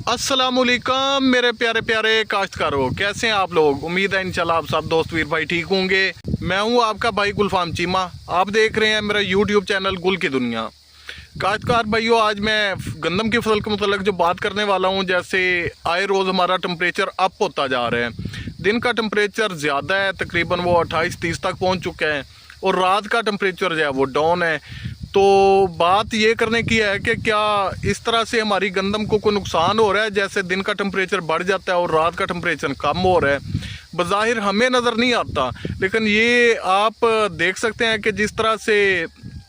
अस्सलामुअलैकुम मेरे प्यारे प्यारे काश्तकारों, कैसे हैं आप लोग। उम्मीद है इंशाल्लाह आप सब दोस्त वीर भाई ठीक होंगे। मैं हूं आपका भाई गुलफाम चीमा। आप देख रहे हैं मेरा यूट्यूब चैनल गुल की दुनिया। काश्तकार भाइयों, आज मैं गंदम की फसल के मतलब जो बात करने वाला हूं, जैसे आए रोज़ हमारा टेम्परेचर अप होता जा रहा है। दिन का टेम्परेचर ज़्यादा है, तकरीबन वो 28-30 तक पहुँच चुका है, और रात का टेम्परेचर जो है वो डाउन है। तो बात ये करने की है कि क्या इस तरह से हमारी गंदम को कोई नुकसान हो रहा है, जैसे दिन का टेम्परेचर बढ़ जाता है और रात का टेम्परेचर कम हो रहा है। बज़ाहिर हमें नज़र नहीं आता, लेकिन ये आप देख सकते हैं कि जिस तरह से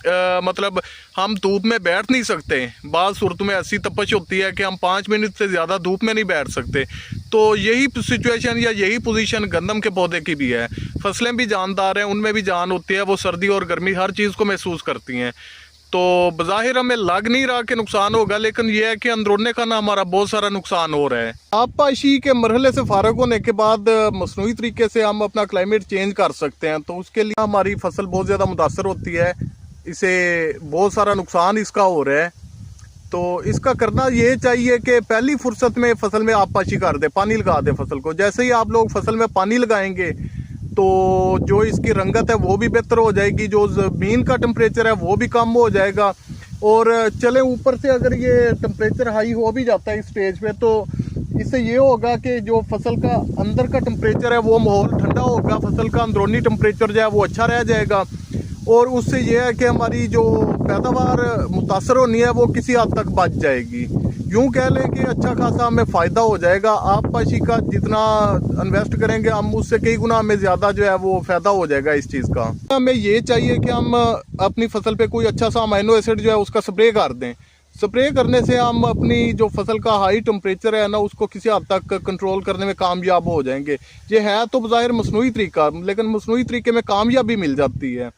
मतलब हम धूप में बैठ नहीं सकते। बाज़ सूरतों में ऐसी तपश होती है कि हम 5 मिनट से ज़्यादा धूप में नहीं बैठ सकते। तो यही सिचुएशन या यही पोजीशन गंदम के पौधे की भी है। फसलें भी जानदार हैं, उनमें भी जान होती है, वो सर्दी और गर्मी हर चीज़ को महसूस करती हैं। तो बज़ाहिर हमें लग नहीं रहा कि नुकसान होगा, लेकिन यह है कि अंदरूनी खाना हमारा बहुत सारा नुकसान हो रहा है। आबपाशी के मरहले से फारग होने के बाद मसनूई तरीके से हम अपना क्लाइमेट चेंज कर सकते हैं, तो उसके लिए हमारी फसल बहुत ज़्यादा मुतासर होती है। इसे बहुत सारा नुकसान इसका हो रहा है। तो इसका करना ये चाहिए कि पहली फुर्सत में फसल में आबपाशी कर दे, पानी लगा दे फसल को। जैसे ही आप लोग फसल में पानी लगाएंगे तो जो इसकी रंगत है वो भी बेहतर हो जाएगी, जो ज़मीन का टेम्परेचर है वो भी कम हो जाएगा। और चले ऊपर से अगर ये टेम्परेचर हाई हो भी जाता है इस स्टेज पे, तो इससे ये होगा कि जो फसल का अंदर का टेम्परेचर है वो माहौल ठंडा होगा, फसल का अंदरूनी टेम्परेचर जो है वो अच्छा रह जाएगा। और उससे ये है कि हमारी जो पैदावार मुतासर होनी है वो किसी हद तक बच जाएगी। यूँ कह लें कि अच्छा खासा हमें फ़ायदा हो जाएगा। आबपाशी का जितना इन्वेस्ट करेंगे हम, उससे कई गुना हमें ज़्यादा जो है वो फ़ायदा हो जाएगा इस चीज़ का। हमें ये चाहिए कि हम अपनी फसल पे कोई अच्छा सा अमीनो एसिड जो है उसका स्प्रे कर दें। स्प्रे करने से हम अपनी जो फसल का हाई टेम्परेचर है ना, उसको किसी हद तक कंट्रोल करने में कामयाब हो जाएंगे। ये है तो बज़ाहिर मसनूई तरीका, लेकिन मसनूई तरीके में कामयाबी मिल जाती है।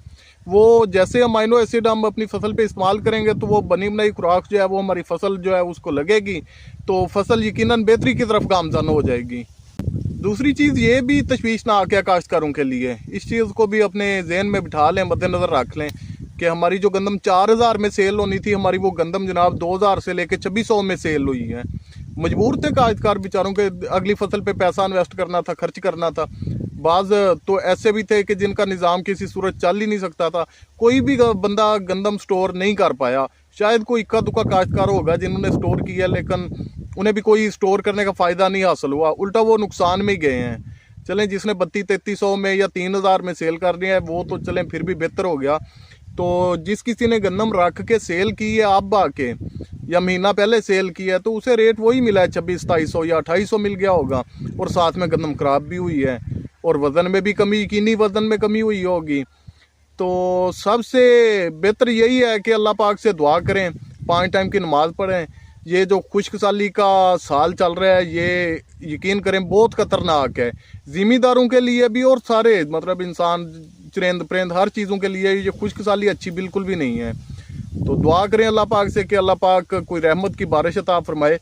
वो जैसे अमीनो एसिड हम अपनी फसल पे इस्तेमाल करेंगे तो वो बनी बनाई खुराक जो है वो हमारी फसल जो है उसको लगेगी, तो फसल यकीनन बेहतरी की तरफ गामज़न हो जाएगी। दूसरी चीज़ ये भी तशवीश ना आके काश्तकारों के लिए, इस चीज़ को भी अपने जहन में बिठा लें, मद्देनज़र रख लें कि हमारी जो गंदम 4000 में सेल होनी थी, हमारी वो गंदम जनाब 2000 से लेके 2600 में सेल हुई है। मजबूर थे काश्तकार बेचारों के, अगली फसल पे पैसा इन्वेस्ट करना था, खर्च करना था। बाज़ तो ऐसे भी थे कि जिनका निज़ाम किसी सूरत चल ही नहीं सकता था। कोई भी बंदा गंदम स्टोर नहीं कर पाया। शायद कोई इक्का दुक्का काश्तकार होगा जिन्होंने स्टोर किया, लेकिन उन्हें भी कोई स्टोर करने का फ़ायदा नहीं हासिल हुआ, उल्टा वो नुकसान में गए हैं। चलें, जिसने 3200-3300 में या 3000 में सेल कर दिया है वो तो चलें फिर भी बेहतर हो गया। तो जिस किसी ने गंदम रख के सेल की है अब आके, या महीना पहले सेल किया है, तो उसे रेट वही मिला है 2600-2700 या 2800 मिल गया होगा, और साथ में गंदम ख़राब भी हुई है और वज़न में भी कमी, यकीनी वज़न में कमी हुई होगी। तो सबसे बेहतर यही है कि अल्लाह पाक से दुआ करें, 5 टाइम की नमाज़ पढ़ें। ये जो खुश्क साली का साल चल रहा है ये यकीन करें बहुत ख़तरनाक है, ज़िम्मेदारों के लिए भी और सारे मतलब इंसान चरेंद परेंद हर चीज़ों के लिए। ये खुश्क साली अच्छी बिल्कुल भी नहीं है। तो दुआ करें अल्लाह पाक से कि अल्लाह पाक कोई रहमत की बारिश अता फरमाए।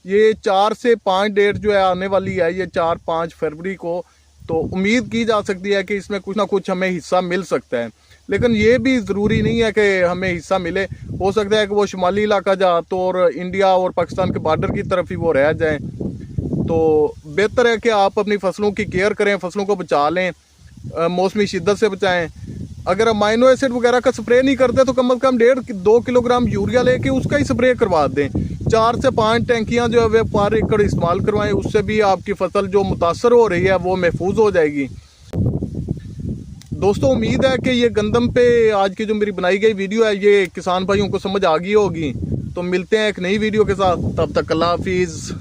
ये 4 से 5 डेट जो है आने वाली है, ये 4-5 फरवरी को, तो उम्मीद की जा सकती है कि इसमें कुछ ना कुछ हमें हिस्सा मिल सकता है। लेकिन ये भी ज़रूरी नहीं है कि हमें हिस्सा मिले, हो सकता है कि वो शुमाली इलाका जा तो और इंडिया और पाकिस्तान के बॉर्डर की तरफ ही वो रह जाएं। तो बेहतर है कि आप अपनी फसलों की केयर करें, फसलों को बचा लें, मौसमी शिद्दत से बचाएं। अगर अमीनो एसिड वगैरह का स्प्रे नहीं करते तो कम से कम 1.5-2 किलोग्राम यूरिया लेके उसका ही स्प्रे करवा दें। 4 से 5 टैंकियाँ जो है वे पर एकड़ इस्तेमाल करवाएं, उससे भी आपकी फसल जो मुतासर हो रही है वो महफूज हो जाएगी। दोस्तों, उम्मीद है कि ये गंदम पे आज की जो मेरी बनाई गई वीडियो है ये किसान भाइयों को समझ आ गई होगी। तो मिलते हैं एक नई वीडियो के साथ, तब तक अल्लाह हाफिज़।